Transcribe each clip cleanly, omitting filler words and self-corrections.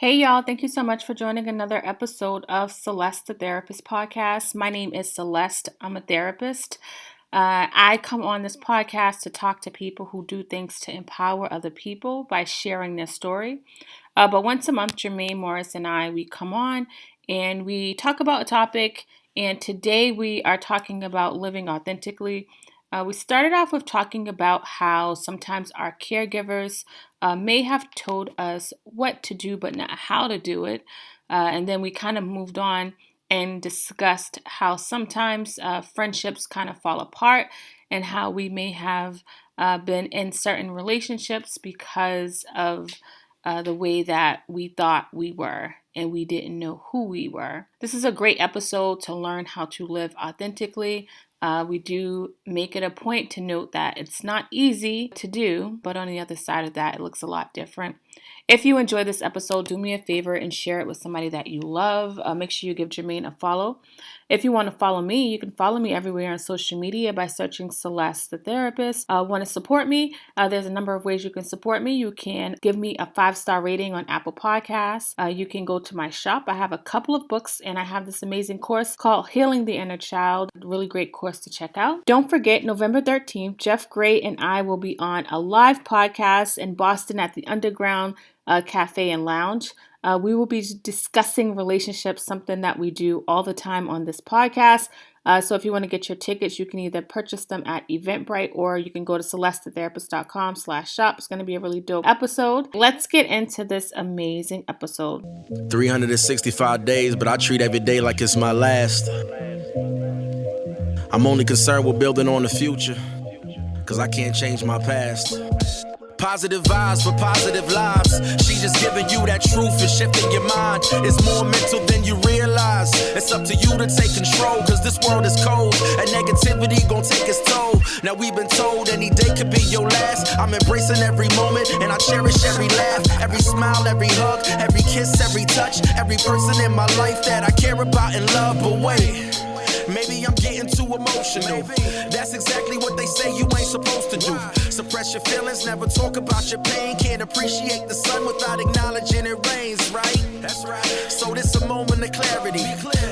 Hey, y'all. Thank you so much for joining another episode of Celeste the Therapist podcast. My name is Celeste. I'm a therapist. I come on this podcast to talk to people who do things to empower other people by sharing their story. But once a month, Jermaine Morris and we come on and we talk about a topic. And today we are talking about living authentically. We started off with talking about how sometimes our caregivers may have told us what to do, but not how to do it. And then we kind of moved on and discussed how sometimes friendships kind of fall apart and how we may have been in certain relationships because of the way that we thought we were and we didn't know who we were. This is a great episode to learn how to live authentically. We do make it a point to note that it's not easy to do, but on the other side of that, it looks a lot different. If you enjoy this episode, do me a favor and share it with somebody that you love. Make sure you give Jermaine a follow. If you want to follow me, you can follow me everywhere on social media by searching Celeste the Therapist. Want to support me? There's a number of ways you can support me. You can give me a 5-star rating on Apple Podcasts. You can go to my shop. I have a couple of books and I have this amazing course called Healing the Inner Child. Really great course to check out. Don't forget, November 13th, Jeff Gray and I will be on a live podcast in Boston at the Underground Cafe and Lounge. We will be discussing relationships, something that we do all the time on this podcast. So if you want to get your tickets, you can either purchase them at Eventbrite or you can go to celestetherapist.com/shop. It's going to be a really dope episode. Let's get into this amazing episode. 365 days, but I treat every day like it's my last. I'm only concerned with building on the future, cause I can't change my past. Positive vibes for positive lives. She just giving you that truth and shifting your mind. It's more mental than you realize. It's up to you to take control, cause this world is cold and negativity gon' take its toll. Now we've been told any day could be your last. I'm embracing every moment and I cherish every laugh, every smile, every hug, every kiss, every touch, every person in my life that I care about and love. But wait, maybe I'm getting too emotional. That's exactly what they say you ain't supposed to do. Suppress your feelings, never talk about your pain. Can't appreciate the sun without acknowledging it rains, right? That's right. So this a moment of clarity.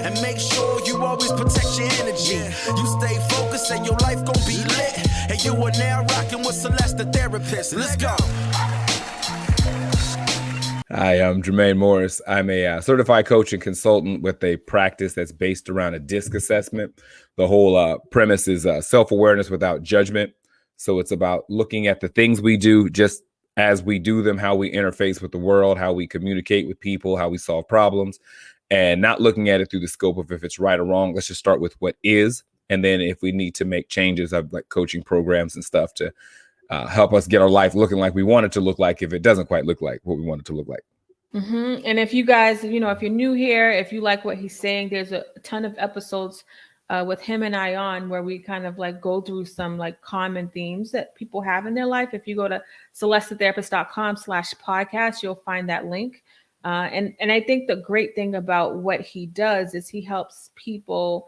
And make sure you always protect your energy. You stay focused and your life gon' be lit. And you are now rocking with Celeste the Therapist. Let's go. Hi, I'm Jermaine Morris. I'm a certified coach and consultant with a practice that's based around a DISC assessment. The whole premise is self-awareness without judgment. So it's about looking at the things we do just as we do them, how we interface with the world, how we communicate with people, how we solve problems, and not looking at it through the scope of if it's right or wrong. Let's just start with what is. And then if we need to make changes, I've like coaching programs and stuff to help us get our life looking like we want it to look like if it doesn't quite look like what we want it to look like. Mm-hmm. And if you guys, if you're new here, if you like what he's saying, there's a ton of episodes with him and I on where we kind of like go through some like common themes that people have in their life. If you go to celestetherapist.com/podcast, you'll find that link. And I think the great thing about what he does is he helps people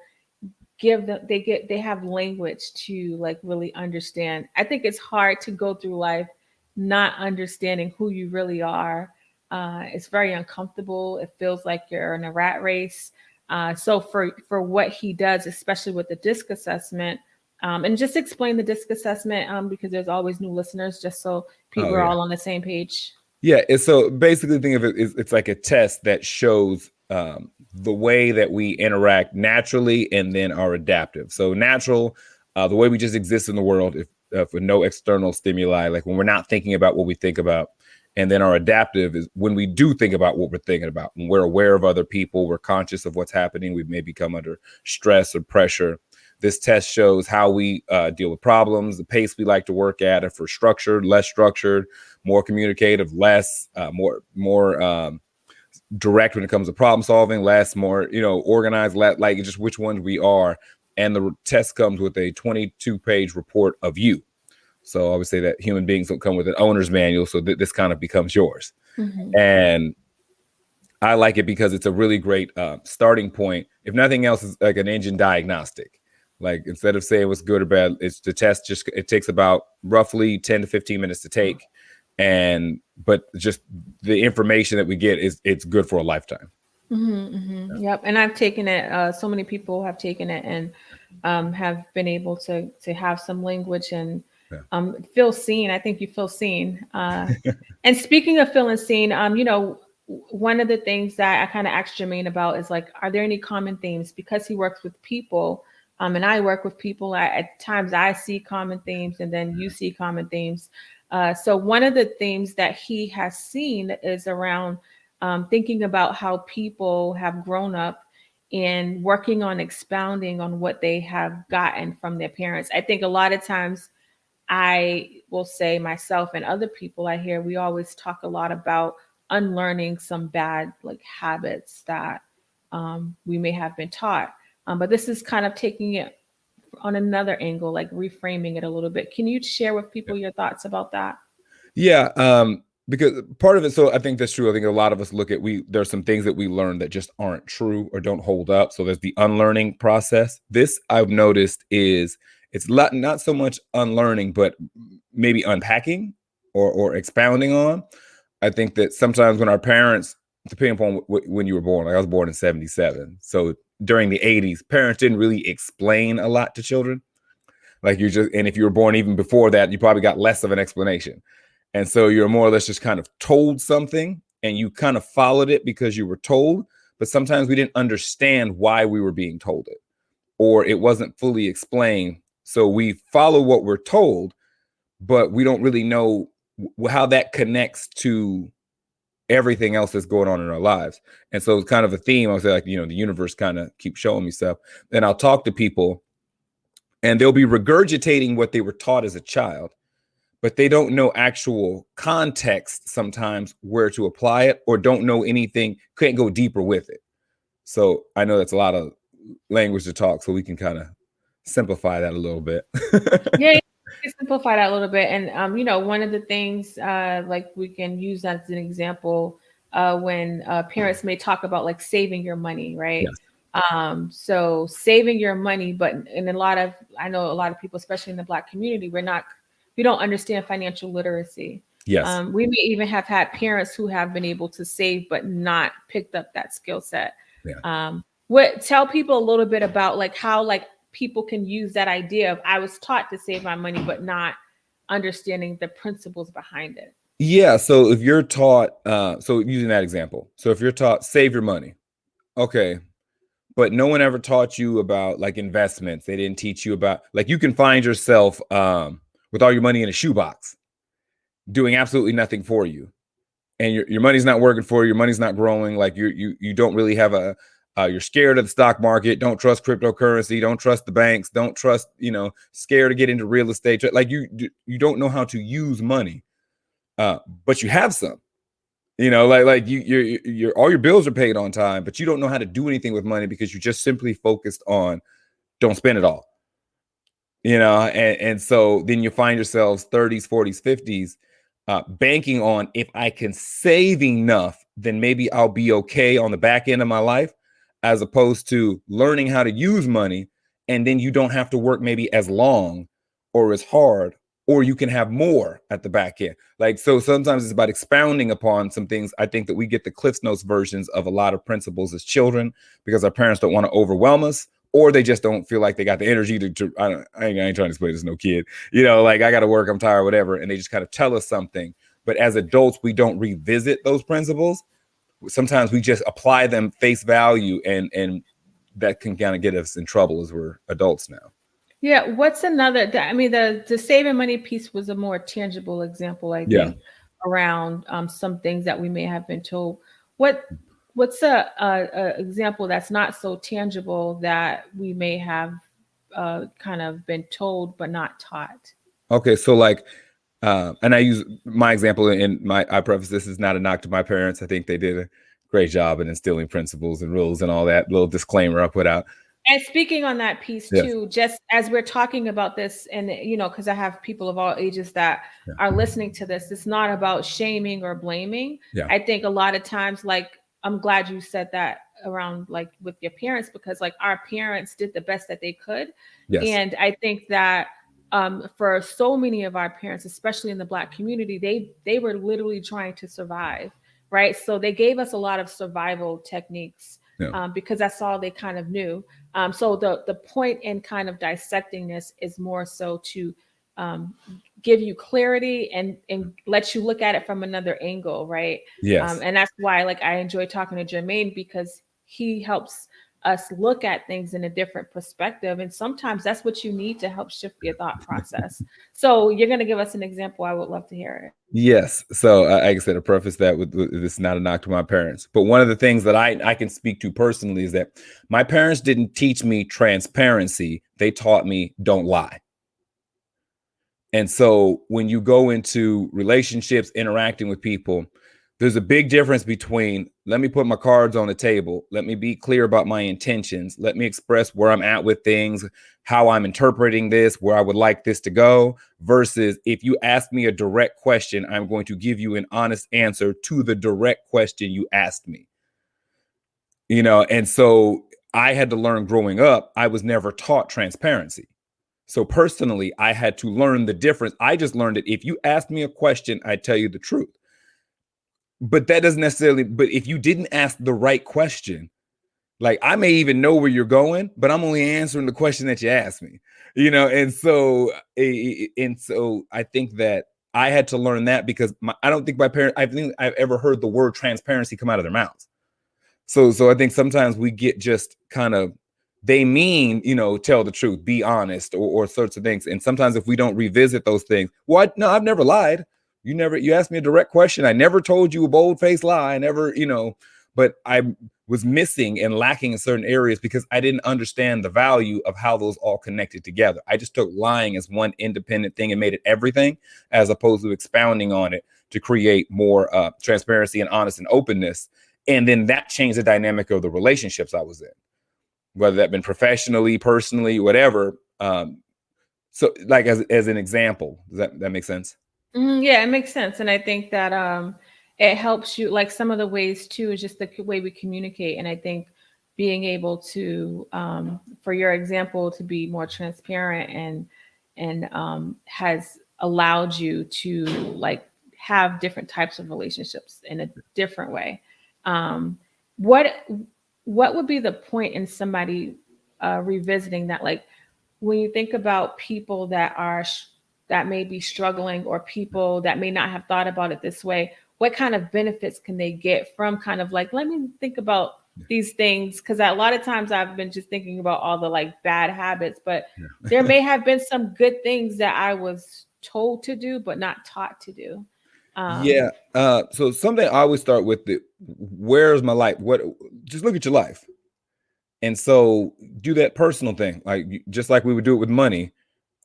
they have language to like really understand. I think it's hard to go through life not understanding who you really are. It's very uncomfortable. It feels like you're in a rat race. So for what he does, especially with the DISC assessment, and just explain the DISC assessment because there's always new listeners, just so people are all on the same page. Yeah. So basically, think of it, it's like a test that shows the way that we interact naturally and then are adaptive. So natural, the way we just exist in the world, if with no external stimuli, like when we're not thinking about what we think about. And then our adaptive is when we do think about what we're thinking about. When we're aware of other people, we're conscious of what's happening. We may become under stress or pressure. This test shows how we deal with problems, the pace we like to work at, if we're structured, less structured, more communicative, less, more direct when it comes to problem solving, less, more, organized, like just which ones we are. And the test comes with a 22-page report of you. So I always say that human beings don't come with an owner's manual. So this kind of becomes yours. Mm-hmm. And I like it because it's a really great starting point. If nothing else, it's like an engine diagnostic. Like instead of saying what's good or bad, it's the test. It takes about roughly 10 to 15 minutes to take. But just the information that we get it's good for a lifetime. Yep. And I've taken it. So many people have taken it and have been able to have some language and Yeah. feel seen. I think you feel seen. And speaking of feeling seen, one of the things that I kind of asked Jermaine about is like, are there any common themes? Because he works with people, and I work with people. At times, I see common themes, and then you see common themes. So one of the themes that he has seen is around thinking about how people have grown up and working on expounding on what they have gotten from their parents. I think a lot of times I will say myself and other people I hear, we always talk a lot about unlearning some bad like habits that we may have been taught. But this is kind of taking it on another angle, like reframing it a little bit. Can you share with people your thoughts about that? Yeah, because part of it, so I think that's true. I think a lot of us look at there's some things that we learn that just aren't true or don't hold up. So there's the unlearning process. This I've noticed is it's not so much unlearning, but maybe unpacking or expounding on. I think that sometimes when our parents, depending upon when you were born, like I was born in 77. So during the 80s, parents didn't really explain a lot to children. Like and if you were born even before that, you probably got less of an explanation. And so you're more or less just kind of told something and you kind of followed it because you were told, but sometimes we didn't understand why we were being told it, or it wasn't fully explained. So we follow what we're told, but we don't really know how that connects to everything else that's going on in our lives. And so it's kind of a theme. I'll say, like, the universe kind of keeps showing me stuff. And I'll talk to people and they'll be regurgitating what they were taught as a child, but they don't know actual context sometimes where to apply it, or don't know anything, can't go deeper with it. So I know that's a lot of language to talk, so we can kind of simplify that a little bit. Yeah, simplify that a little bit. And one of the things like we can use as an example when parents may talk about like saving your money, right? Yes. So saving your money, but in I know a lot of people, especially in the Black community, we don't understand financial literacy. Yes. We may even have had parents who have been able to save but not picked up that skill set. Yeah. Tell people a little bit about like how like people can use that idea of I was taught to save my money but not understanding the principles behind it. Yeah. So if you're taught, so using that example, so if you're taught save your money, okay, but no one ever taught you about like investments. They didn't teach you about, like, you can find yourself with all your money in a shoebox doing absolutely nothing for you, and your money's not working for you, your money's not growing. Like you don't really have you're scared of the stock market, don't trust cryptocurrency, don't trust the banks, don't trust, scared to get into real estate. Like you don't know how to use money, but you have some. Like you're all your bills are paid on time, but you don't know how to do anything with money because you just simply focused on don't spend it all. And so then you find yourselves 30s, 40s, 50s banking on, if I can save enough, then maybe I'll be okay on the back end of my life, as opposed to learning how to use money. And then you don't have to work maybe as long or as hard, or you can have more at the back end. Like, so sometimes it's about expounding upon some things. I think that we get the Cliff's Notes versions of a lot of principles as children because our parents don't want to overwhelm us, or they just don't feel like they got the energy to I ain't trying to explain this to no kid, like, I got to work, I'm tired, whatever. And they just kind of tell us something. But as adults, we don't revisit those principles. Sometimes we just apply them face value, and that can kind of get us in trouble as we're adults now. Yeah. What's another, the saving money piece was a more tangible example, I think, around some things that we may have been told. What's a example that's not so tangible that we may have kind of been told but not taught? Okay, so like, and I use my example I preface this is not a knock to my parents. I think they did a great job in instilling principles and rules and all that. Little disclaimer I put out. And speaking on that piece too, just as we're talking about this, and because I have people of all ages that are listening to this, it's not about shaming or blaming. I think a lot of times, like, I'm glad you said that around like with your parents, because like our parents did the best that they could. And I think that for so many of our parents, especially in the Black community, they were literally trying to survive, right? So they gave us a lot of survival techniques, Yeah. because that's all they kind of knew. So the point in kind of dissecting this is more so to um, give you clarity and let you look at it from another angle, right? Yes. And that's why, like, I enjoy talking to Jermaine, because he helps us look at things in a different perspective, and sometimes that's what you need to help shift your thought process. So you're going to give us an example. I would love to hear it. Yes. So, like I said, to preface that with this is not a knock to my parents, but one of the things that I can speak to personally is that my parents didn't teach me transparency. They taught me don't lie. And so when you go into relationships, interacting with people, there's a big difference between let me put my cards on the table, let me be clear about my intentions, let me express where I'm at with things, how I'm interpreting this, where I would like this to go, versus if you ask me a direct question, I'm going to give you an honest answer to the direct question you asked me. And so I had to learn growing up, I was never taught transparency. So personally, I had to learn the difference. I just learned that if you asked me a question, I'd tell you the truth. But that doesn't necessarily, but if you didn't ask the right question, like I may even know where you're going, but I'm only answering the question that you asked me, and so I think that I had to learn that because I don't think my parents, I think I've ever heard the word transparency come out of their mouths. So I think sometimes we get just kind of, they mean, tell the truth, be honest, or sorts of things. And sometimes if we don't revisit those things, no, I've never lied. You asked me a direct question. I never told you a bold-faced lie. I never, but I was missing and lacking in certain areas because I didn't understand the value of how those all connected together. I just took lying as one independent thing and made it everything, as opposed to expounding on it to create more transparency and honest and openness. And then that changed the dynamic of the relationships I was in, whether that been professionally, personally, whatever. So like as an example, does that make sense? Yeah, it makes sense. And I think that it helps you, like some of the ways too, is just the way we communicate. And I think being able to, for your example, to be more transparent and has allowed you to like have different types of relationships in a different way. Um, what what would be the point in somebody revisiting that? Like when you think about people that are that may be struggling, or people that may not have thought about it this way, what kind of benefits can they get from kind of like, let me think about these things? Because a lot of times I've been just thinking about all the like bad habits, but there may have been some good things that I was told to do but not taught to do. Yeah. So something I always start with, where's my life? Just look at your life. And so do that personal thing, like just like we would do it with money.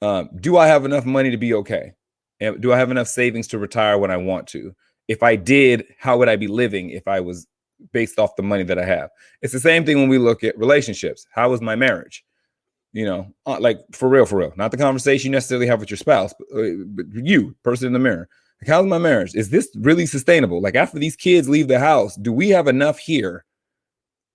Do I have enough money to be okay? And do I have enough savings to retire when I want to? If I did, how would I be living if I was based off the money that I have? It's the same thing when we look at relationships. How is my marriage? Like for real, not the conversation you necessarily have with your spouse, but you, person in the mirror. Like, how's my marriage? Is this really sustainable? Like after these kids leave the house, do we have enough here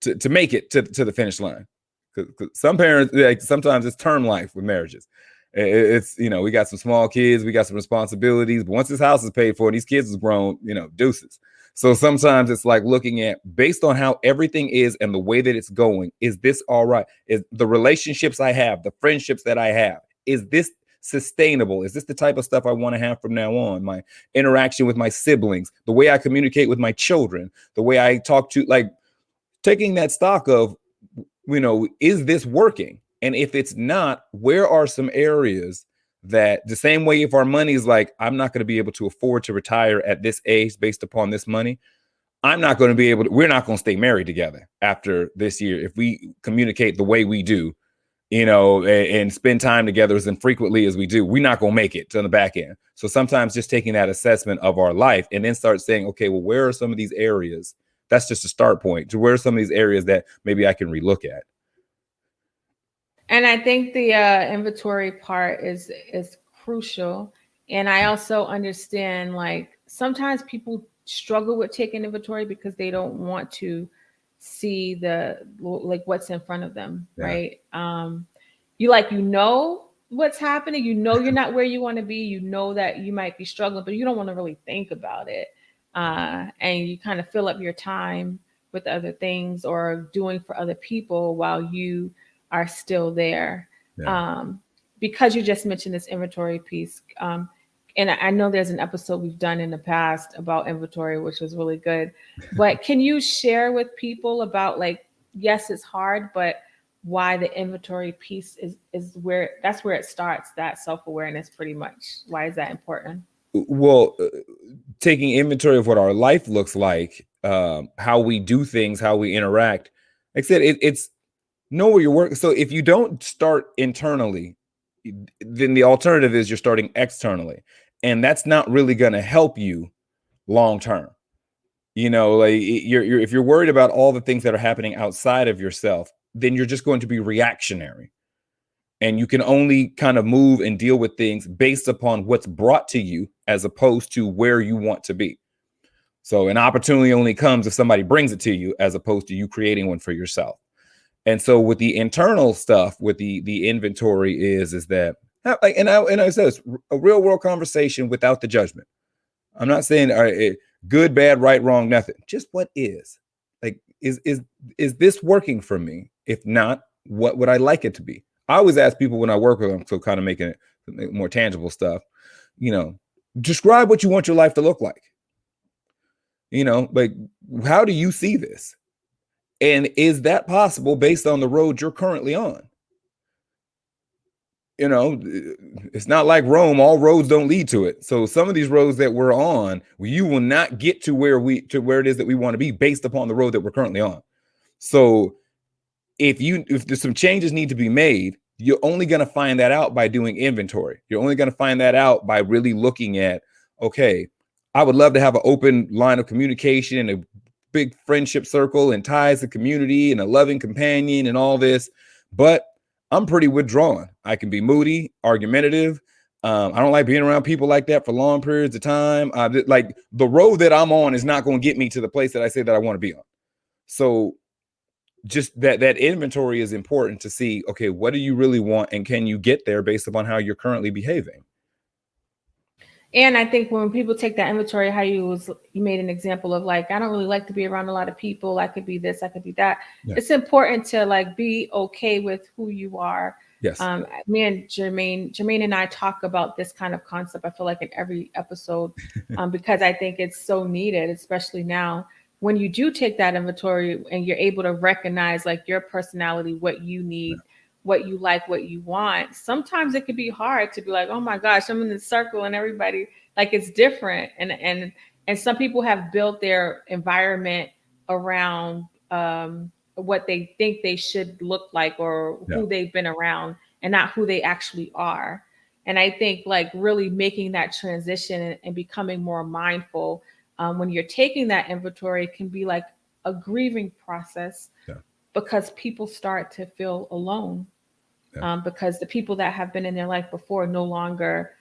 to make it to the finish line? Because some parents, like, sometimes it's term life with marriages. It's, we got some small kids, we got some responsibilities, but once this house is paid for, these kids is grown, deuces. So sometimes it's like looking at, based on how everything is and the way that it's going, is this all right? Is the relationships I have, the friendships that I have, is this sustainable? Is this the type of stuff I want to have from now on? My interaction with my siblings, the way I communicate with my children, the way I talk to, like, taking that stock of, is this working? And if it's not, where are some areas that, the same way if our money is like, I'm not going to be able to afford to retire at this age based upon this money, I'm not going to be able to, we're not going to stay married together after this year. If we communicate the way we do, and spend time together as infrequently as we do, we're not going to make it to the back end. So sometimes just taking that assessment of our life and then start saying, okay, well, where are some of these areas? That's just a start point to where are some of these areas that maybe I can relook at. And I think the inventory part is crucial. And I also understand, like, sometimes people struggle with taking inventory because they don't want to see the like what's in front of them, Yeah. right? You what's happening. You know you're not where you want to be. You know that you might be struggling, but you don't want to really think about it. And you kind of fill up your time with other things or doing for other people while you are still there. Yeah. Um, because you just mentioned this inventory piece. And I know there's an episode we've done in the past about inventory, which was really good. But can you share with people about, like, yes, it's hard, but why the inventory piece is where that's where it starts, that self-awareness, pretty much. Why is that important? Well, taking inventory of what our life looks like, how we do things, how we interact. Like I said, it's know where you're working. So if you don't start internally, then the alternative is you're starting externally, and that's not really going to help you long term. You know, like you're if you're worried about all the things that are happening outside of yourself, then you're just going to be reactionary. And you can only kind of move and deal with things based upon what's brought to you as opposed to where you want to be. So an opportunity only comes if somebody brings it to you as opposed to you creating one for yourself. And so with the internal stuff, with the inventory is that, like, and I said, it's a real world conversation without the judgment. I'm not saying good, bad, right, wrong, nothing. Just what is. Like, is this working for me? If not, what would I like it to be? I always ask people when I work with them, so kind of making it more tangible stuff, you know, describe what you want your life to look like. You know, like, how do you see this? And is that possible based on the road you're currently on? You know, it's not like Rome. All roads don't lead to it. So some of these roads that we're on, you will not get to where it is that we want to be based upon the road that we're currently on. So if there's some changes need to be made, you're only going to find that out by doing inventory. You're only going to find that out by really looking at, okay, I would love to have an open line of communication and a big friendship circle and ties to community and a loving companion and all this, but I'm pretty withdrawn. I can be moody, argumentative. I don't like being around people like that for long periods of time. Like, the road that I'm on is not going to get me to the place that I say that I want to be on. So just that inventory is important to see, okay, what do you really want? And can you get there based upon how you're currently behaving? And I think when people take that inventory, how you made an example of, like, I don't really like to be around a lot of people. I could be this, I could be that. Yeah. It's important to, like, be okay with who you are. Yes. Me and Jermaine and I talk about this kind of concept, I feel like, in every episode, because I think it's so needed, especially now when you do take that inventory and you're able to recognize, like, your personality, what you need, what you like, what you want. Sometimes it could be hard to be like, oh my gosh, I'm in the circle and everybody, like, it's different. And some people have built their environment around what they think they should look like, or who they've been around, and not who they actually are. And I think, like, really making that transition and becoming more mindful when you're taking that inventory can be like a grieving process, because people start to feel alone, because the people that have been in their life before no longer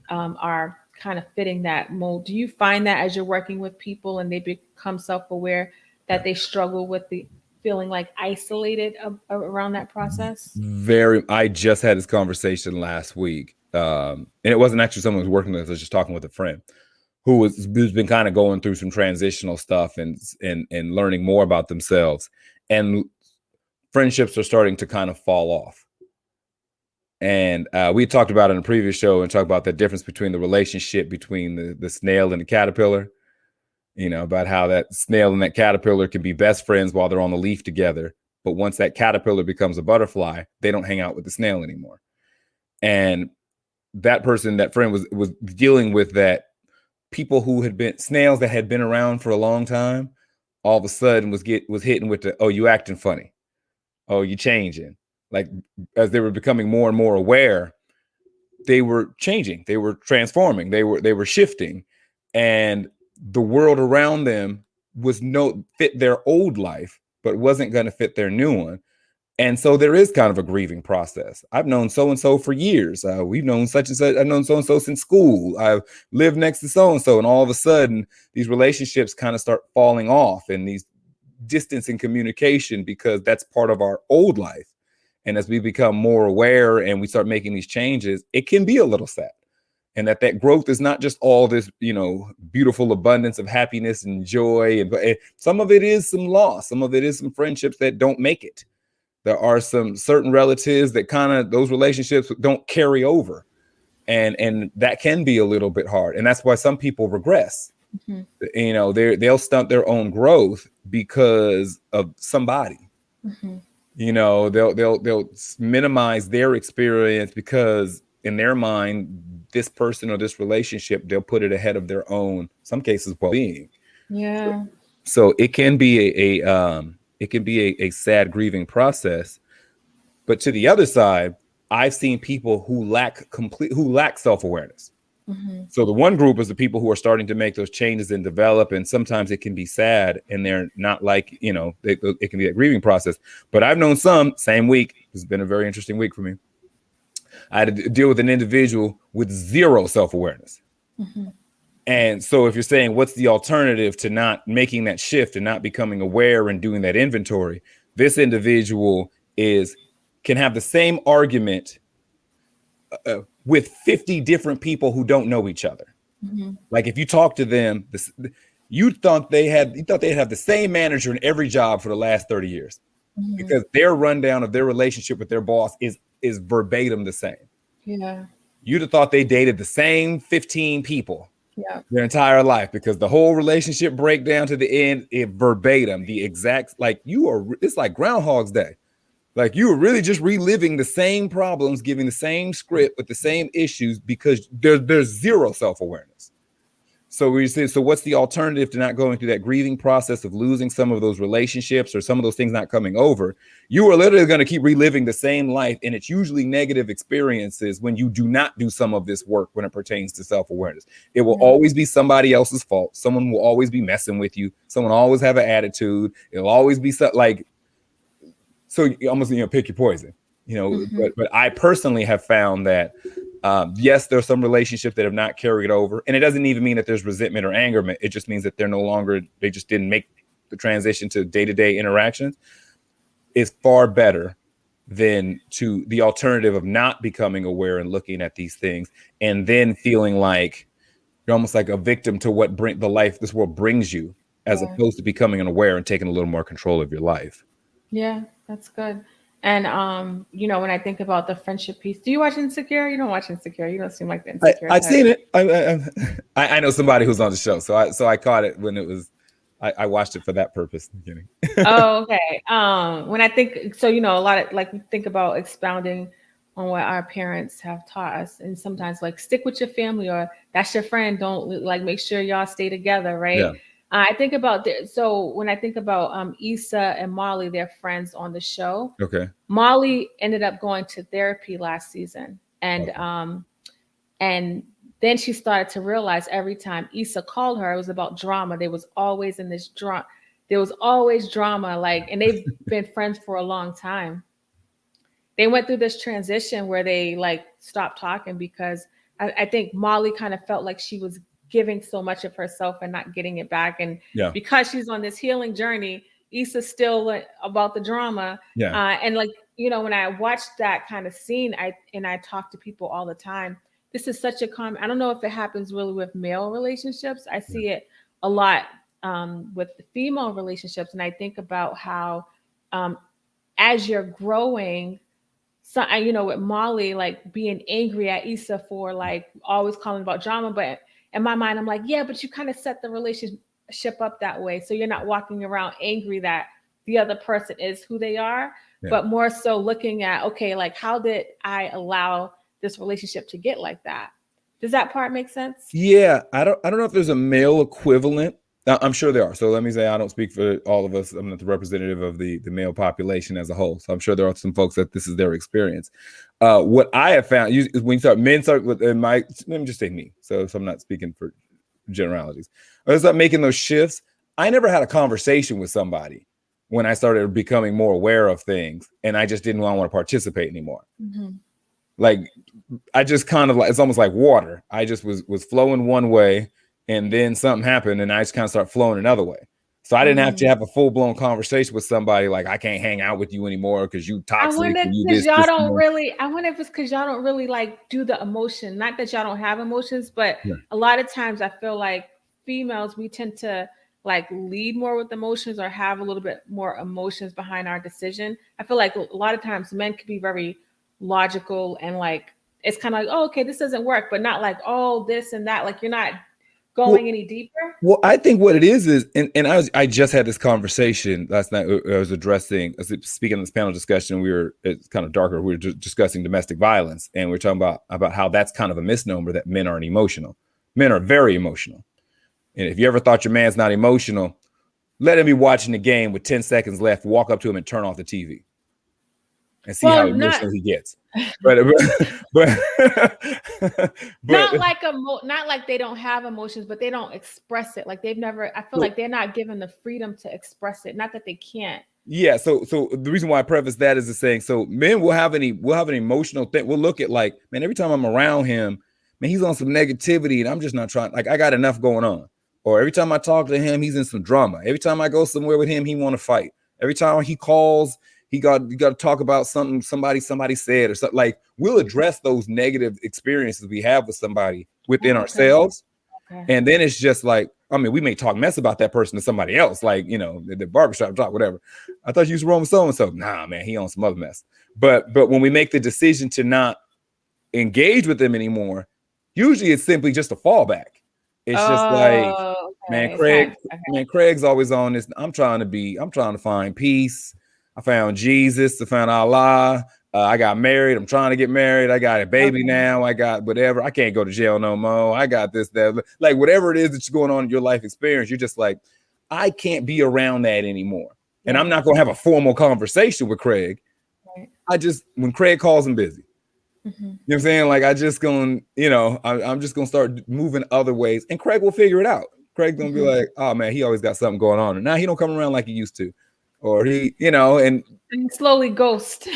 are kind of fitting that mold. Do you find that as you're working with people and they become self-aware that they struggle with the feeling, like, isolated around that process? I just had this conversation last week, and it wasn't actually someone who was working with us. I was just talking with a friend who's been kind of going through some transitional stuff and learning more about themselves, and friendships are starting to kind of fall off. And we talked about it in a previous show and talked about the difference between the relationship between the snail and the caterpillar, you know, about how that snail and that caterpillar can be best friends while they're on the leaf together. But once that caterpillar becomes a butterfly, they don't hang out with the snail anymore. And that friend was dealing with that. People who had been snails that had been around for a long time, all of a sudden was hitting with the, oh, you acting funny. Oh, you changing. Like, as they were becoming more and more aware, they were changing, they were transforming, they were shifting, and the world around them was fit their old life, but wasn't going to fit their new one. And so there is kind of a grieving process. I've known so-and-so for years. We've known such and such. I've known so-and-so since school. I've lived next to so-and-so. And all of a sudden, these relationships kind of start falling off, and these distance in communication, because that's part of our old life. And as we become more aware and we start making these changes, it can be a little sad. And that growth is not just all this, beautiful abundance of happiness and joy. And some of it is some loss. Some of it is some friendships that don't make it. There are some certain relatives that those relationships don't carry over. And that can be a little bit hard. And that's why some people regress. Mm-hmm. They'll stunt their own growth because of somebody. Mm-hmm. They'll minimize their experience because in their mind, this person or this relationship, they'll put it ahead of their own, some cases, well-being. Yeah. So it can be a sad grieving process. But to the other side, I've seen people who lack self-awareness. Mm-hmm. So the one group is the people who are starting to make those changes and develop, and sometimes it can be sad, and they're not like, it can be a grieving process. But I've known some, same week, it's been a very interesting week for me. I had to deal with an individual with zero self-awareness. Mm-hmm. And so if you're saying what's the alternative to not making that shift and not becoming aware and doing that inventory, this individual can have the same argument with 50 different people who don't know each other. Mm-hmm. Like if you talk to them, you thought they'd have the same manager in every job for the last 30 years. Mm-hmm. Because their rundown of their relationship with their boss is verbatim the same. Yeah. You'd have thought they dated the same 15 people their entire life, because the whole relationship breakdown to the end, verbatim, the exact, it's like Groundhog's Day. Like you were really just reliving the same problems, giving the same script with the same issues, because there's zero self-awareness. So we say, so what's the alternative to not going through that grieving process of losing some of those relationships or some of those things not coming over? You are literally going to keep reliving the same life. And it's usually negative experiences when you do not do some of this work when it pertains to self-awareness. It will always be somebody else's fault. Someone will always be messing with you. Someone will always have an attitude. It'll always be so you almost, pick your poison, mm-hmm. but I personally have found that, yes, there are some relationships that have not carried over, and it doesn't even mean that there's resentment or anger. It just means that they just didn't make the transition to day-to-day interactions. Is far better than to the alternative of not becoming aware and looking at these things and then feeling like you're almost like a victim to what the life this world brings you, as opposed to becoming aware and taking a little more control of your life. Yeah. That's good. And, when I think about the friendship piece, do you watch Insecure? You don't watch Insecure. You don't seem like the Insecure. I've seen it. I know somebody who's on the show. So I caught it when it was, I watched it for that purpose in the beginning. Oh, okay. When I think, a lot of we think about expounding on what our parents have taught us. And sometimes stick with your family, or that's your friend. Don't make sure y'all stay together. Right. Yeah. I think about when I think about Issa and Molly, they're friends on the show. Okay. Molly ended up going to therapy last season, and and then she started to realize every time Issa called her, it was about drama. There was always in this drama. There was always drama, and they've been friends for a long time. They went through this transition where they stopped talking because I think Molly kind of felt like she was giving so much of herself and not getting it back. And because she's on this healing journey, Issa's still about the drama. Yeah. And when I watched that kind of scene, I talk to people all the time. This is such a common, I don't know if it happens really with male relationships. I see it a lot with the female relationships. And I think about how as you're growing, so with Molly, being angry at Issa for always calling about drama, but in my mind, I'm like, yeah, but you kind of set the relationship up that way. So you're not walking around angry that the other person is who they are, but more so looking at, okay, how did I allow this relationship to get like that? Does that part make sense? Yeah. I don't know if there's a male equivalent. I'm sure there are. So let me say, I don't speak for all of us. I'm not the representative of the male population as a whole. So I'm sure there are some folks that this is their experience. What I have found when you start, men start with, let me just say me. So I'm not speaking for generalities. When I start making those shifts, I never had a conversation with somebody when I started becoming more aware of things, and I just didn't want to participate anymore. Mm-hmm. I just kind of it's almost like water. I just was flowing one way, and then something happened, and I just kind of start flowing another way. So I didn't have to have a full-blown conversation with somebody like, I can't hang out with you anymore because you toxic and you this. I wonder if it's because y'all don't really like do the emotion. Not that y'all don't have emotions, but a lot of times I feel like females, we tend to like lead more with emotions or have a little bit more emotions behind our decision. I feel like a lot of times men can be very logical and like, it's kind of like, oh, okay, this doesn't work, but not like, oh, this and that. Like you're not going any deeper. Well, I think what it is, and I just had this conversation last night. I was speaking in this panel discussion. It's kind of darker. We were discussing domestic violence, and we are talking about how that's kind of a misnomer that men aren't emotional. Men are very emotional. And if you ever thought your man's not emotional, let him be watching the game with 10 seconds left, walk up to him and turn off the TV and see how emotional he gets. But not like they don't have emotions, but they don't express it. Like I feel like they're not given the freedom to express it. Not that they can't. Yeah. So the reason why I preface that is saying, so men will have an emotional thing. We'll look at like, man, every time I'm around him, man, he's on some negativity and I'm just not trying, like I got enough going on. Or every time I talk to him, he's in some drama. Every time I go somewhere with him, he want to fight. Every time he calls, you got to talk about something somebody said or something. Like we'll address those negative experiences we have with somebody within ourselves. Okay. And then it's just like, I mean, we may talk mess about that person to somebody else, like, you know, the barbershop talk, whatever. I thought you was wrong with so-and-so. Nah, man, he on some other mess. But when we make the decision to not engage with them anymore, usually it's simply just a fallback. It's just like, man, Craig's always on this. I'm trying to find peace. I found Jesus. I found Allah. I got married. I'm trying to get married. I got a baby now. I got whatever. I can't go to jail no more. I got this, that, like whatever it is that's going on in your life experience. You're just like, I can't be around that anymore. And I'm not going to have a formal conversation with Craig. Right. When Craig calls, I'm busy. Mm-hmm. You know what I'm saying? Like I'm just going to start moving other ways and Craig will figure it out. Craig's going to be like, oh man, he always got something going on. And now he don't come around like he used to. Or he, and slowly ghost.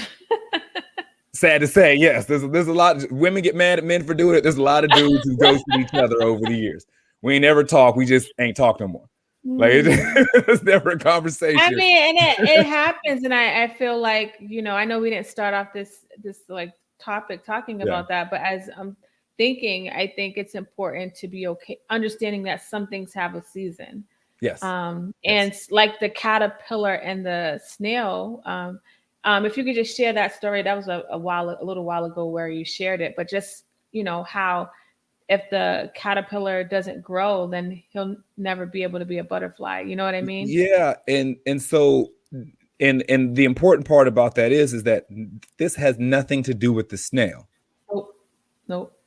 Sad to say, yes. There's a lot. Women get mad at men for doing it. There's a lot of dudes who ghosted each other over the years. We ain't never talk. We just ain't talk no more. Like it's never a conversation. I mean, and it happens. And I feel like, I know we didn't start off this like topic talking about that, but as I'm thinking, I think it's important to be okay, understanding that some things have a season. Yes. And like the caterpillar and the snail, if you could just share that story, that was a little while ago where you shared it, but just, how if the caterpillar doesn't grow, then he'll never be able to be a butterfly. You know what I mean? Yeah. And so, and the important part about that is that this has nothing to do with the snail. Nope.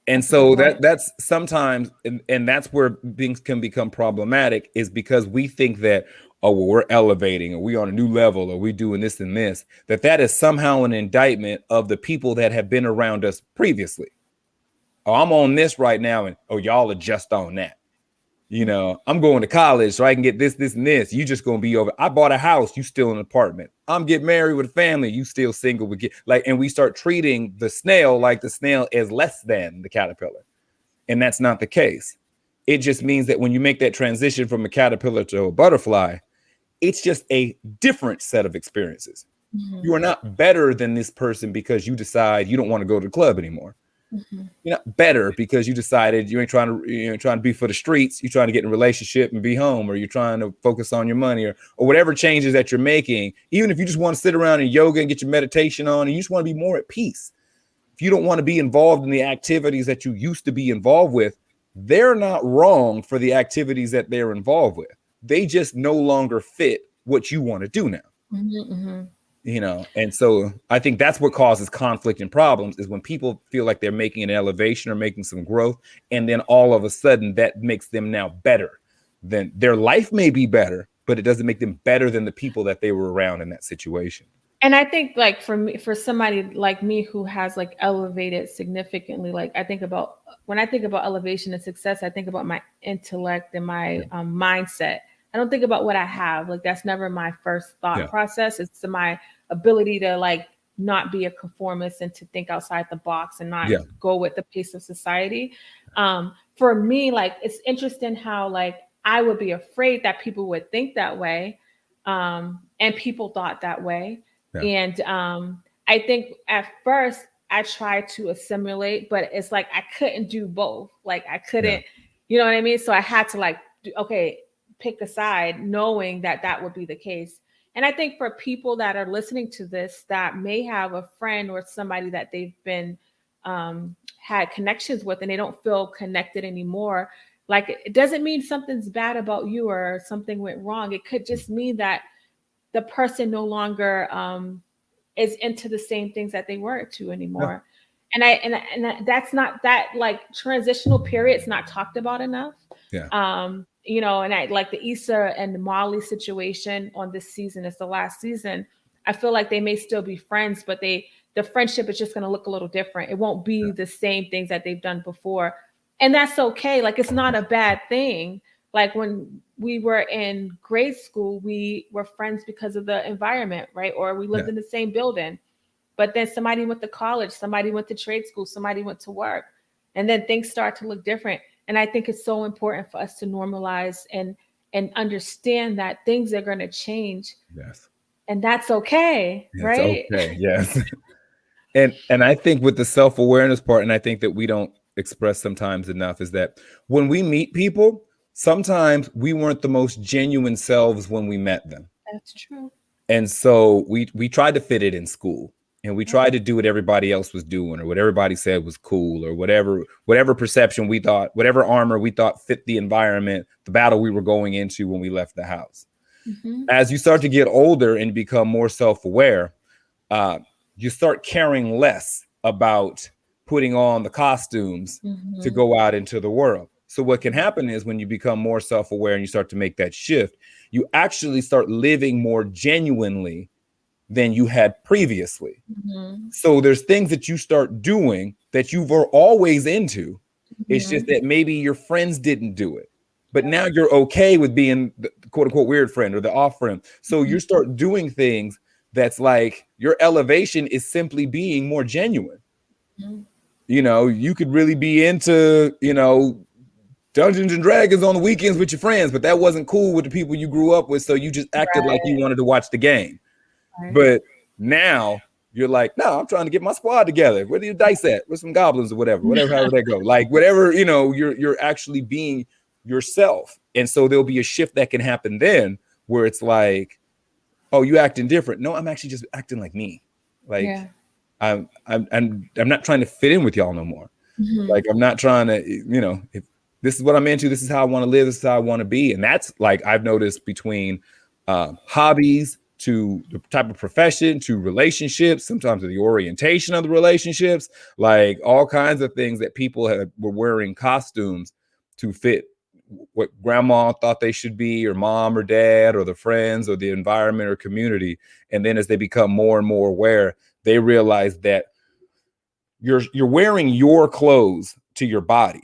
And so that's sometimes, and that's where things can become problematic, is because we think that, oh, well, we're elevating, or we on a new level, or we doing this and this, that is somehow an indictment of the people that have been around us previously. Oh, I'm on this right now, and oh, y'all are just on that. I'm going to college so I can get this, and this. You just gonna be over. I bought a house, you still in an apartment. I'm getting married with a family, you still single. And we start treating the snail like the snail is less than the caterpillar. And that's not the case. It just means that when you make that transition from a caterpillar to a butterfly, it's just a different set of experiences. Mm-hmm. You are not better than this person because you decide you don't want to go to the club anymore. Mm-hmm. You're not better because you decided you ain't trying to be for the streets. You're trying to get in a relationship and be home, or you're trying to focus on your money, or whatever changes that you're making. Even if you just want to sit around in yoga and get your meditation on, and you just want to be more at peace. If you don't want to be involved in the activities that you used to be involved with, they're not wrong for the activities that they're involved with. They just no longer fit what you want to do now. Mm-hmm, mm-hmm. And so I think that's what causes conflict and problems, is when people feel like they're making an elevation or making some growth, and then all of a sudden that makes them now better. Then their life may be better, but it doesn't make them better than the people that they were around in that situation. And I think, like, for somebody like me who has like elevated significantly, like when I think about elevation and success, I think about my intellect and my mindset. I don't think about what I have. Like, that's never my first thought process. It's my ability to like not be a conformist and to think outside the box and not go with the pace of society. For me, like, it's interesting how like I would be afraid that people would think that way. And people thought that way. Yeah. And I think at first I tried to assimilate, but it's like I couldn't do both. Like I couldn't, you know what I mean? So I had to like, okay, pick a side, knowing that that would be the case. And I think for people that are listening to this that may have a friend or somebody that they've been had connections with and they don't feel connected anymore, like it doesn't mean something's bad about you or something went wrong. It could just mean that the person no longer is into the same things that they were to anymore. And that's not that like transitional period. It's not talked about enough. Yeah. You know, and I like the Issa and the Molly situation on this season. It's the last season. I feel like they may still be friends, but the friendship is just going to look a little different. It won't be the same things that they've done before. And that's okay. Like, it's not a bad thing. Like when we were in grade school, we were friends because of the environment, right? Or we lived in the same building. But then somebody went to college, somebody went to trade school, somebody went to work. And then things start to look different. And I think it's so important for us to normalize and understand that things are going to change. Yes. And that's okay, right? Okay. Yes. And I think with the self-awareness part, and I think that we don't express sometimes enough, is that when we meet people, sometimes we weren't the most genuine selves when we met them. That's true. And so we tried to fit it in school, and we tried to do what everybody else was doing or what everybody said was cool, or whatever perception we thought, whatever armor we thought fit the environment, the battle we were going into when we left the house. Mm-hmm. As you start to get older and become more self-aware, you start caring less about putting on the costumes to go out into the world. So what can happen is when you become more self-aware and you start to make that shift, you actually start living more genuinely than you had previously. Mm-hmm. So there's things that you start doing that you were always into. Mm-hmm. It's just that maybe your friends didn't do it. But now you're okay with being the quote unquote weird friend or the off friend. So you start doing things that's like your elevation is simply being more genuine. Mm-hmm. You know, you could really be into, you know, Dungeons and Dragons on the weekends with your friends, but that wasn't cool with the people you grew up with. So you just acted like you wanted to watch the game. Right. But now you're like, no, I'm trying to get my squad together. Where are your dice at? Where's some goblins or whatever, however that go. Like whatever, you know, you're actually being yourself. And so there'll be a shift that can happen then where it's like, oh, you acting different. No, I'm actually just acting like me. Like I'm not trying to fit in with y'all no more. Mm-hmm. Like I'm not trying to, you know, if this is what I'm into, this is how I want to live, this is how I want to be. And that's like I've noticed between hobbies to the type of profession to relationships, sometimes the orientation of the relationships, like all kinds of things that people were wearing costumes to fit what grandma thought they should be, or mom or dad or the friends or the environment or community. And then as they become more and more aware, they realize that you're wearing your clothes to your body.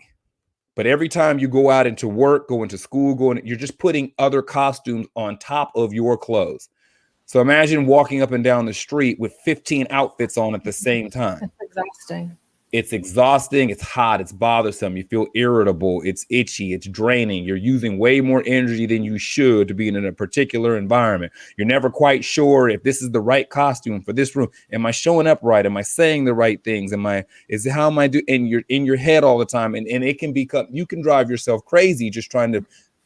But every time you go out into work, go into school, you're just putting other costumes on top of your clothes. So imagine walking up and down the street with 15 outfits on at the same time. That's exhausting. It's exhausting. It's hot. It's bothersome. You feel irritable. It's itchy. It's draining. You're using way more energy than you should to be in a particular environment. You're never quite sure if this is the right costume for this room. Am I showing up right? Am I saying the right things? How am I doing? And you're in your head all the time. And it can become, you can drive yourself crazy just trying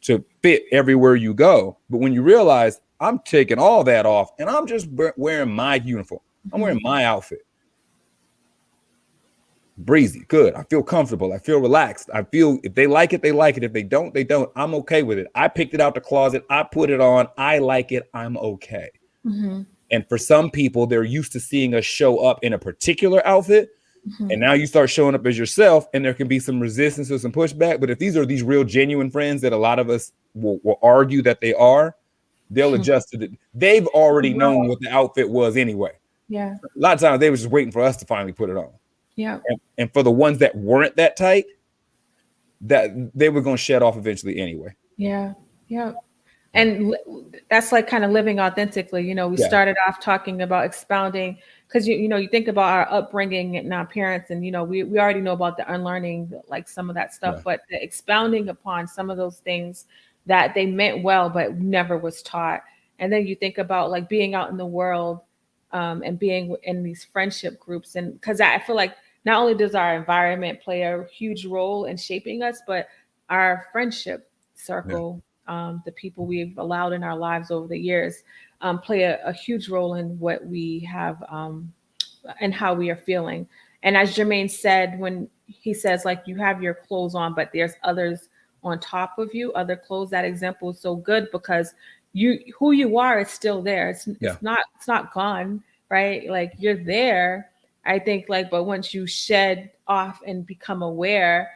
to fit everywhere you go. But when you realize I'm taking all that off and I'm just wearing my uniform, I'm wearing my outfit. Breezy, good. I feel comfortable. I feel relaxed. I feel if they like it, they like it. If they don't, they don't. I'm okay with it. I picked it out the closet. I put it on. I like it. I'm okay. Mm-hmm. And for some people, they're used to seeing us show up in a particular outfit. Mm-hmm. And now you start showing up as yourself, and there can be some resistance or some pushback. But if these are these real genuine friends that a lot of us will argue that they are, they'll adjust to it. They've already known what the outfit was anyway. Yeah. A lot of times they were just waiting for us to finally put it on. Yeah. And for the ones that weren't that tight, that they were going to shed off eventually anyway. Yeah. Yeah. And that's like kind of living authentically. You know, we started off talking about expounding because, you know, you think about our upbringing and our parents and, you know, we already know about the unlearning, like some of that stuff, but the expounding upon some of those things that they meant well, but never was taught. And then you think about like being out in the world, and being in these friendship groups. And because I feel like not only does our environment play a huge role in shaping us, but our friendship Yeah. circle, the people we've allowed in our lives over the years, play a huge role in what we have, and how we are feeling. And as Jermaine said, when he says like you have your clothes on, but there's others on top of you, other clothes, that example is so good because you who you are is still there. Yeah. It's not gone, right? Like you're there. I think like, but once you shed off and become aware,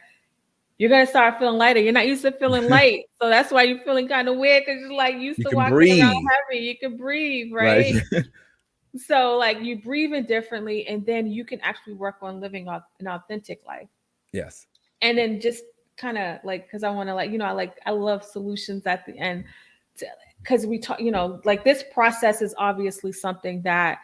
you're gonna start feeling lighter. You're not used to feeling light, so that's why you're feeling kind of weird because you're like used You to can walking around breathe. heavy. You can breathe, Right. right? So like you breathing differently, and then you can actually work on living an authentic life. Yes. And then just kind of like, because I want to like, I love solutions at the end, because we talk, like this process is obviously something that,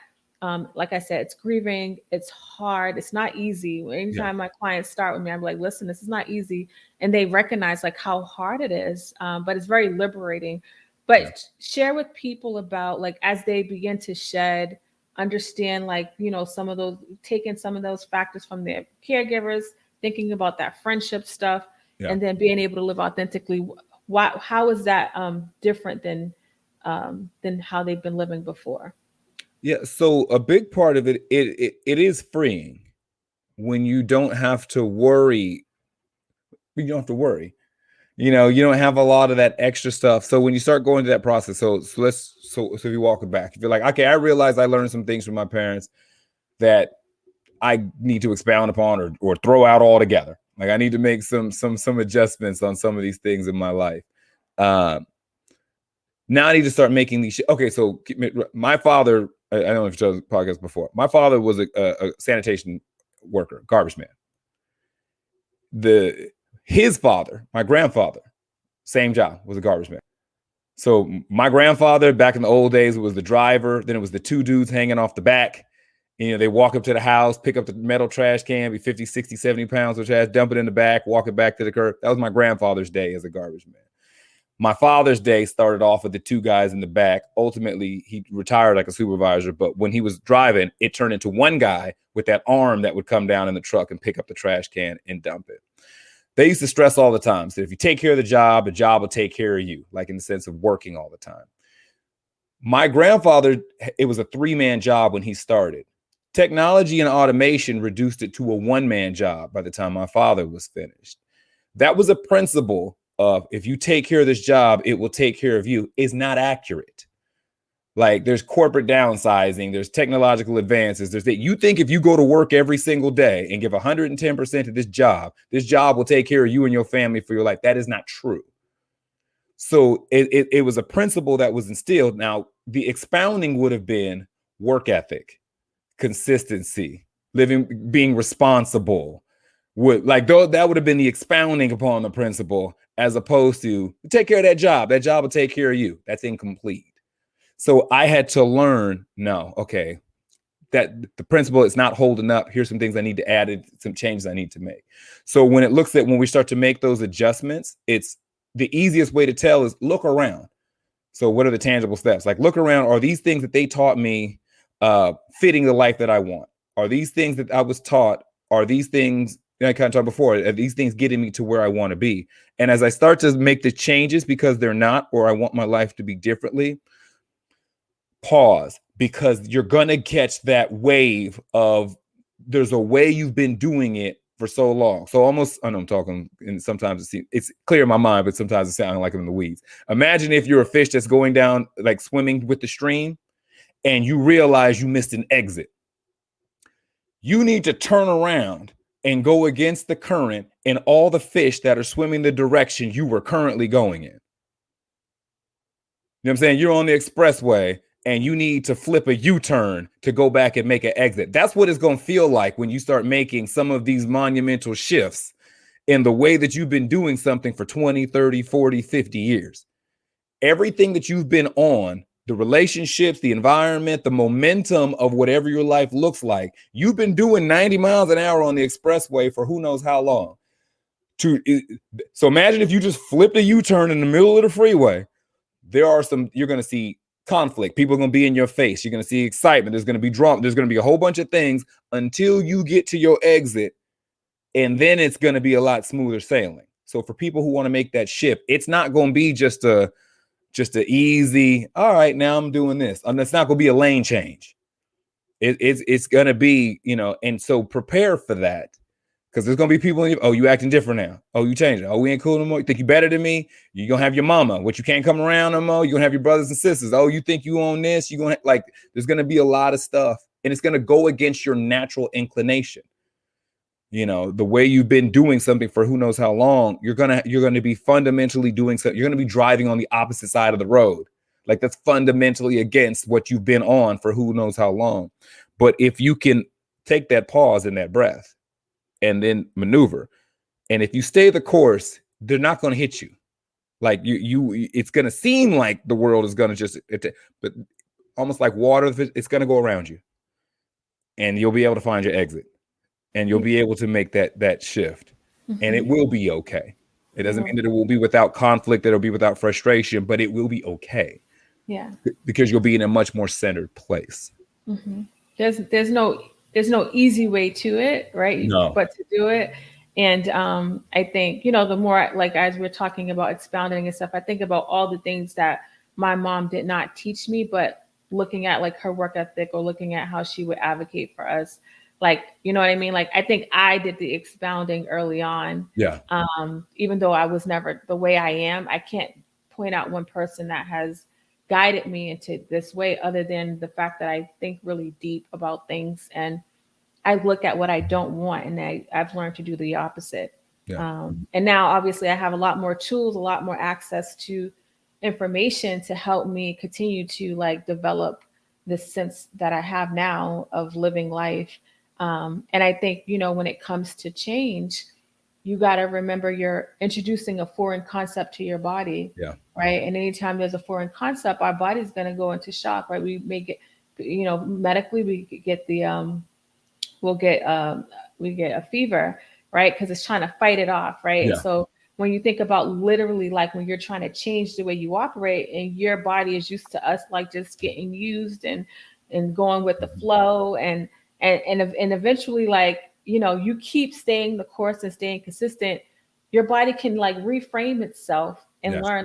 like I said, it's grieving, it's hard, it's not easy. Yeah. Anytime my clients start with me, I'm like, listen, this is not easy, and they recognize like how hard it is, but it's very liberating. But Yeah. share with people about like as they begin to shed, understand like some of those, taking some of those factors from their caregivers, thinking about that friendship stuff, Yeah. and then being able to live authentically. How is that different than how they've been living before? Yeah. So a big part of it is freeing when you don't have to worry. You don't have to worry. You don't have a lot of that extra stuff. So when you start going through that process, so if you walk it back, if you're like, okay, I realize I learned some things from my parents that I need to expound upon or throw out altogether. Like I need to make some adjustments on some of these things in my life. Now I need to start making these. Okay, so my father, I don't know if you've done the podcast before. My father was a sanitation worker, garbage man. His father, my grandfather, same job, was a garbage man. So my grandfather, back in the old days, was the driver. Then it was the two dudes hanging off the back. They walk up to the house, pick up the metal trash can, be 50, 60, 70 pounds of trash, dump it in the back, walk it back to the curb. That was my grandfather's day as a garbage man. My father's day started off with the two guys in the back. Ultimately, he retired like a supervisor, but when he was driving, it turned into one guy with that arm that would come down in the truck and pick up the trash can and dump it. They used to stress all the time. So if you take care of the job will take care of you, like in the sense of working all the time. My grandfather, it was a 3-man job when he started. Technology and automation reduced it to a 1-man job by the time my father was finished. That was a principle of if you take care of this job, it will take care of you, is not accurate. Like there's corporate downsizing, there's technological advances. There's that you think if you go to work every single day and give 110% to this job will take care of you and your family for your life. That is not true. So it was a principle that was instilled. Now, the expounding would have been work ethic, consistency, being responsible. That would have been the expounding upon the principle, as opposed to take care of that job will take care of you. That's incomplete. So I had to learn, that the principle is not holding up. Here's some things I need to add, some changes I need to make. So when we start to make those adjustments, it's the easiest way to tell is look around. So what are the tangible steps? Like look around. Are these things that they taught me fitting the life that I want? Are these things that I was taught? Are these things I kind of talked before? Are these things getting me to where I want to be? And as I start to make the changes because they're not, or I want my life to be differently, pause, because you're going to catch that wave of there's a way you've been doing it for so long. So almost, I know I'm talking, and sometimes it's clear in my mind, but sometimes it sounds like I'm in the weeds. Imagine if you're a fish that's going down, like swimming with the stream, and you realize you missed an exit. You need to turn around and go against the current and all the fish that are swimming the direction you were currently going in. You know what I'm saying? You're on the expressway and you need to flip a U-turn to go back and make an exit. That's what it's going to feel like when you start making some of these monumental shifts in the way that you've been doing something for 20, 30, 40, 50 years. Everything that you've been on, the relationships, the environment, the momentum of whatever your life looks like, you've been doing 90 miles an hour on the expressway for who knows how long. So imagine if you just flipped a U-turn in the middle of the freeway. You're going to see conflict. People are going to be in your face. You're going to see excitement. There's going to be drama. There's going to be a whole bunch of things until you get to your exit. And then it's going to be a lot smoother sailing. So for people who want to make that shift, it's not going to be just a easy, all right, now I'm doing this. And it's not going to be a lane change. It's going to be, and so prepare for that. Because there's going to be people, you acting different now. Oh, you changing. Oh, we ain't cool no more. You think you better than me? You're going to have your mama. What, you can't come around no more? You're going to have your brothers and sisters. Oh, you think you own this? You're going to, there's going to be a lot of stuff. And it's going to go against your natural inclination. The way you've been doing something for who knows how long, you're going to be fundamentally doing something. You're going to be driving on the opposite side of the road. That's fundamentally against what you've been on for who knows how long. But if you can take that pause and that breath, and then maneuver. And if you stay the course, they're not going to hit you. It's going to seem like the world is going to but almost like water, it's going to go around you. And you'll be able to find your exit. And you'll be able to make that shift. Mm-hmm. And it will be okay. It doesn't mean that it will be without conflict, that it'll be without frustration, but it will be okay. Yeah. Because you'll be in a much more centered place. Mm-hmm. There's no easy way to it, right? No. But to do it. And I think, the more as we're talking about expounding and stuff, I think about all the things that my mom did not teach me, but looking at her work ethic or looking at how she would advocate for us, you know what I mean? I think I did the expounding early on. Yeah. Even though I was never the way I am, I can't point out one person that has guided me into this way other than the fact that I think really deep about things and I look at what I don't want and I've learned to do the opposite. Yeah. And now obviously I have a lot more tools, a lot more access to information to help me continue to develop this sense that I have now of living life. And I think, when it comes to change, you got to remember you're introducing a foreign concept to your body. Yeah. Right. And anytime there's a foreign concept, our body's going to go into shock, right? We may get, medically, we get we get a fever, right? Because it's trying to fight it off. Right. Yeah. And so when you think about literally when you're trying to change the way you operate and your body is used to us, just getting used and going with the flow and eventually you keep staying the course and staying consistent, your body can reframe itself and Yes. learn.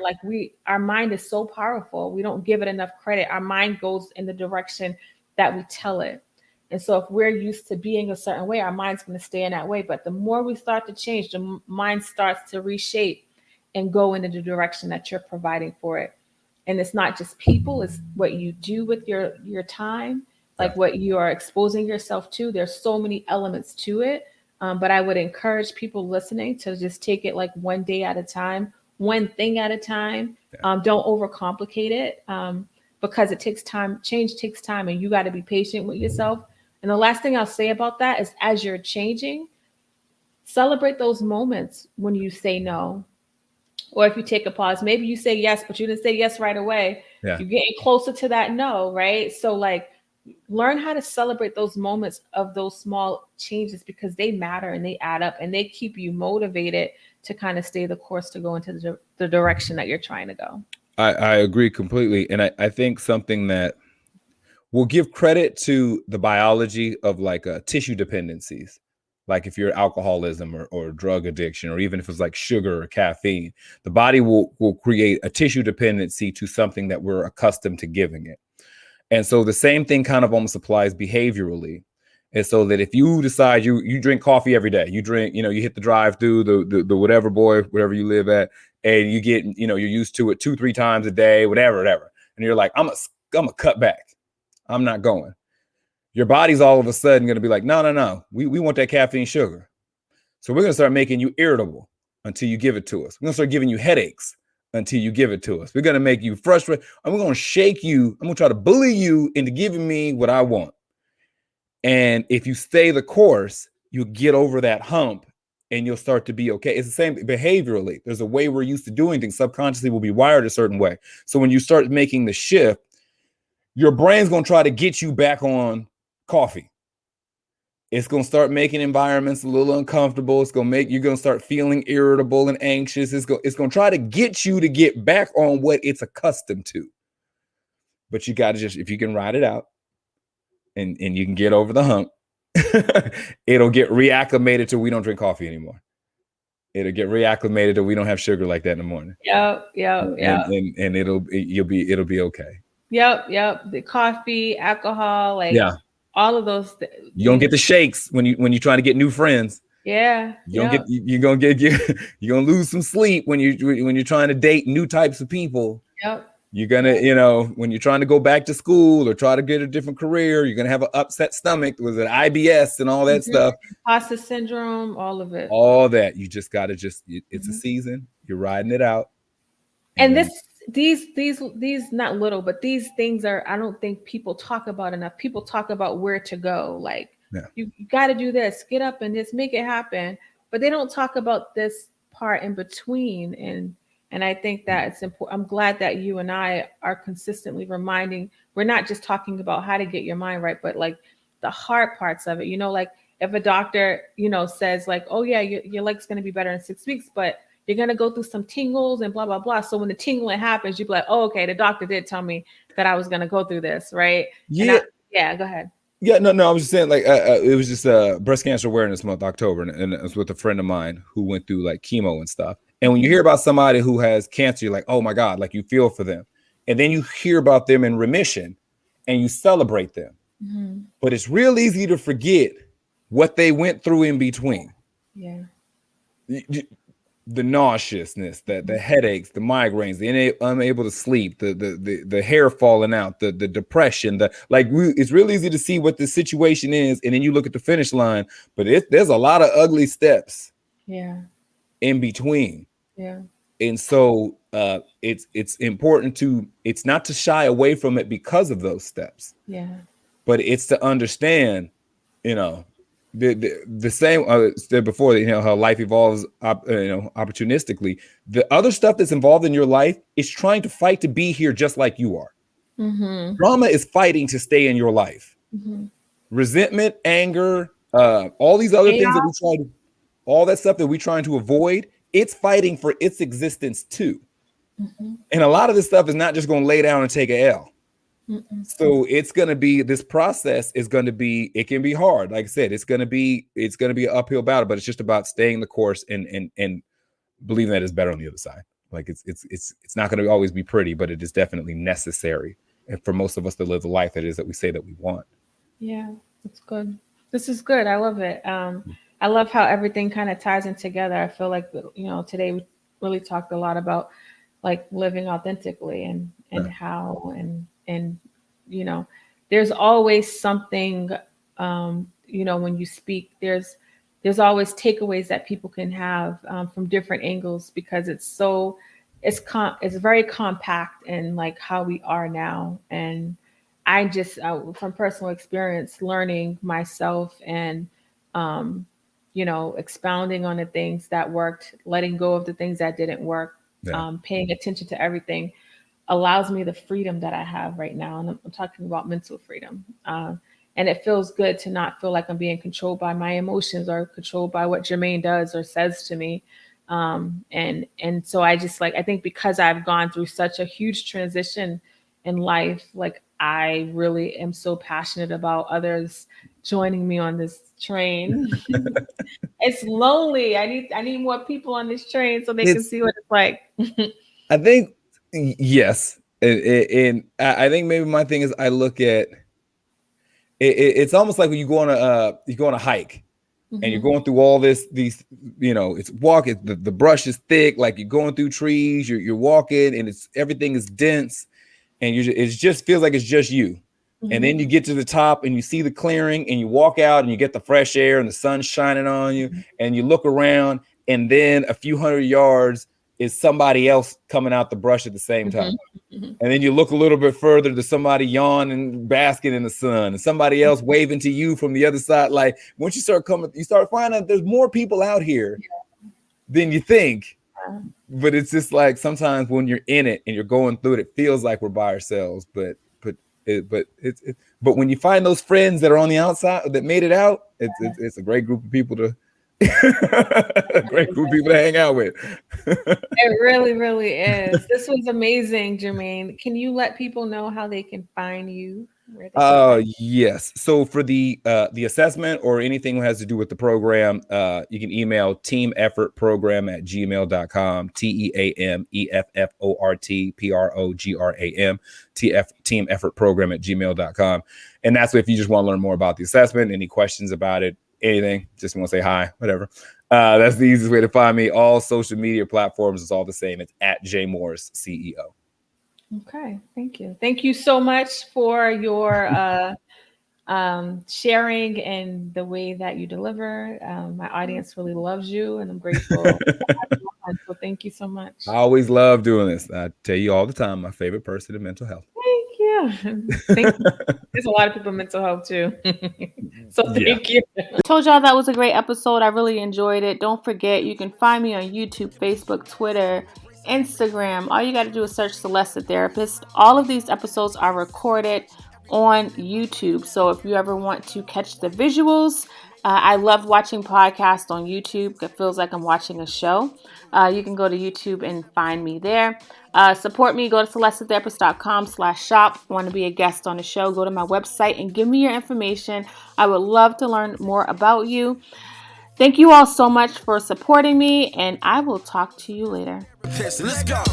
Our mind is so powerful. We don't give it enough credit. Our mind goes in the direction that we tell it. And so if we're used to being a certain way, our mind's going to stay in that way. But the more we start to change, the mind starts to reshape and go into the direction that you're providing for it. And it's not just people, it's what you do with your time, what you are exposing yourself to. There's so many elements to it. But I would encourage people listening to just take it one day at a time, one thing at a time. Yeah. Don't overcomplicate it because it takes time. Change takes time and you got to be patient with yourself. And the last thing I'll say about that is as you're changing, celebrate those moments when you say no. Or if you take a pause, maybe you say yes, but you didn't say yes right away. Yeah. You're getting closer to that no, right? So learn how to celebrate those moments of those small changes because they matter and they add up and they keep you motivated to kind of stay the course to go into the direction that you're trying to go. I agree completely. And I think something that we'll give credit to the biology of tissue dependencies. If you're alcoholism or drug addiction, or even if it's sugar or caffeine, the body will create a tissue dependency to something that we're accustomed to giving it. And so the same thing kind of almost applies behaviorally. And so that if you decide you drink coffee every day, you drink, you hit the drive-through, the whatever wherever you live at, and you get, you're used to it 2-3 times a day, whatever. And you're like, I'm gonna cut back. I'm not going. Your body's all of a sudden going to be like, no. We want that caffeine sugar. So we're going to start making you irritable until you give it to us. We're going to start giving you headaches until you give it to us. We're going to make you frustrated. And we're going to shake you. I'm going to try to bully you into giving me what I want. And if you stay the course, you'll get over that hump and you'll start to be okay. It's the same behaviorally. There's a way we're used to doing things. Subconsciously, we'll be wired a certain way. So when you start making the shift, your brain's going to try to get you back on coffee. It's going to start making environments a little uncomfortable. It's going to make you're going to start feeling irritable and anxious. It's going to try to get you to get back on what it's accustomed to. But you got to just, if you can ride it out and you can get over the hump, it'll get reacclimated to we don't drink coffee anymore. It'll get reacclimated to we don't have sugar like that in the morning. Yep. And it'll be okay. Yep. The coffee, alcohol, like all of those. You don't get the shakes when you're trying to get new friends. Yeah. You're gonna lose some sleep when you're trying to date new types of people. Yep. You're gonna, when you're trying to go back to school or try to get a different career, you're gonna have an upset stomach with an IBS and all that stuff. Imposter syndrome, all of it. All that. You just gotta it's a season. You're riding it out. And these not little, but these things are, I don't think people talk about enough. People talk about where to go. Like you got to do this, get up and just make it happen. But they don't talk about this part in between. And I think that it's important. I'm glad that you and I are consistently reminding, we're not just talking about how to get your mind right, but like the hard parts of it, like if a doctor, says like, oh yeah, your leg's going to be better in 6 weeks, but you're going to go through some tingles and blah, blah, blah. So when the tingling happens, you'd be like, oh, okay, the doctor did tell me that I was going to go through this. Right. Yeah. Go ahead. Yeah, no, I was just saying, like, it was just Breast Cancer Awareness Month, October, and it was with a friend of mine who went through like chemo and stuff. And when you hear about somebody who has cancer, you're like, oh my God, like you feel for them. And then you hear about them in remission and you celebrate them. Mm-hmm. But it's real easy to forget what they went through in between. Yeah. The nauseousness, the headaches, the migraines, the unable to sleep, the hair falling out, the depression, it's real easy to see what the situation is, and then you look at the finish line, but there's a lot of ugly steps in between. Yeah. And so it's important it's not to shy away from it because of those steps. Yeah. But it's to understand, the same said before, how life evolves opportunistically. The other stuff that's involved in your life is trying to fight to be here just like you are. Mm-hmm. Drama is fighting to stay in your life. Mm-hmm. Resentment, anger, all these other things that all that stuff that we're trying to avoid, it's fighting for its existence too. Mm-hmm. And a lot of this stuff is not just going to lay down and take an L. Mm-mm. So it's going to be, this process is going to be, it can be hard. Like I said, it's going to be an uphill battle, but it's just about staying the course and believing that it's better on the other side. Like it's not going to always be pretty, but it is definitely necessary. And for most of us to live the life that is that we say that we want. Yeah, that's good. This is good. I love it. I love how everything kind of ties in together. I feel like, today we really talked a lot about like living authentically and how, and there's always something, when you speak, there's always takeaways that people can have from different angles, because it's very compact in like how we are now. And I just, from personal experience, learning myself and, expounding on the things that worked, letting go of the things that didn't work, paying attention to everything, allows me the freedom that I have right now. And I'm talking about mental freedom. And it feels good to not feel like I'm being controlled by my emotions or controlled by what Jermaine does or says to me. And so I just I think because I've gone through such a huge transition in life, like I really am so passionate about others joining me on this train. It's lonely. I need more people on this train so they can see what it's like. I think, yes. And I think maybe my thing is I look at it's almost like when you go on a hike. Mm-hmm. And you're going through all these, it's walking, the brush is thick, like you're going through trees, you're walking, and everything is dense, and it just feels like it's just you. Mm-hmm. And then you get to the top and you see the clearing and you walk out and you get the fresh air and the sun's shining on you, mm-hmm. and you look around, and then a few hundred yards is somebody else coming out the brush at the same time. Mm-hmm. And then you look a little bit further to somebody yawning, basking in the sun, and somebody else waving to you from the other side. Like once you start coming, you start finding out there's more people out here than you think. Yeah. But it's just like sometimes when you're in it and you're going through it, it feels like we're by ourselves. But But when you find those friends that are on the outside that made it out, it's a great group of people to a great group of people to hang out with. It really, really is. This was amazing, Jermaine. Can you let people know how they can find you? Yes. So for the assessment or anything that has to do with the program, you can email teameffortprogram@gmail.com, teameffortprogram, teameffortprogram@gmail.com. And that's if you just want to learn more about the assessment, any questions about it, anything, just want to say hi, whatever. That's the easiest way to find me. All social media platforms is all the same. It's @JMorrisCEO. Okay, thank you. Thank you so much for your sharing and the way that you deliver. My audience really loves you, and I'm grateful. So thank you so much. I always love doing this. I tell you all the time, my favorite person in mental health. Thank you. Thank you. There's a lot of people in mental health too. So thank you. I told y'all that was a great episode. I really enjoyed it. Don't forget, you can find me on YouTube, Facebook, Twitter, Instagram. All you got to do is search Celeste the Therapist. All of these episodes are recorded on YouTube. So if you ever want to catch the visuals, I love watching podcasts on YouTube. It feels like I'm watching a show. You can go to YouTube and find me there. Support me. Go to celestetherapist.com/shop. Want to be a guest on the show? Go to my website and give me your information. I would love to learn more about you. Thank you all so much for supporting me, and I will talk to you later. Let's go.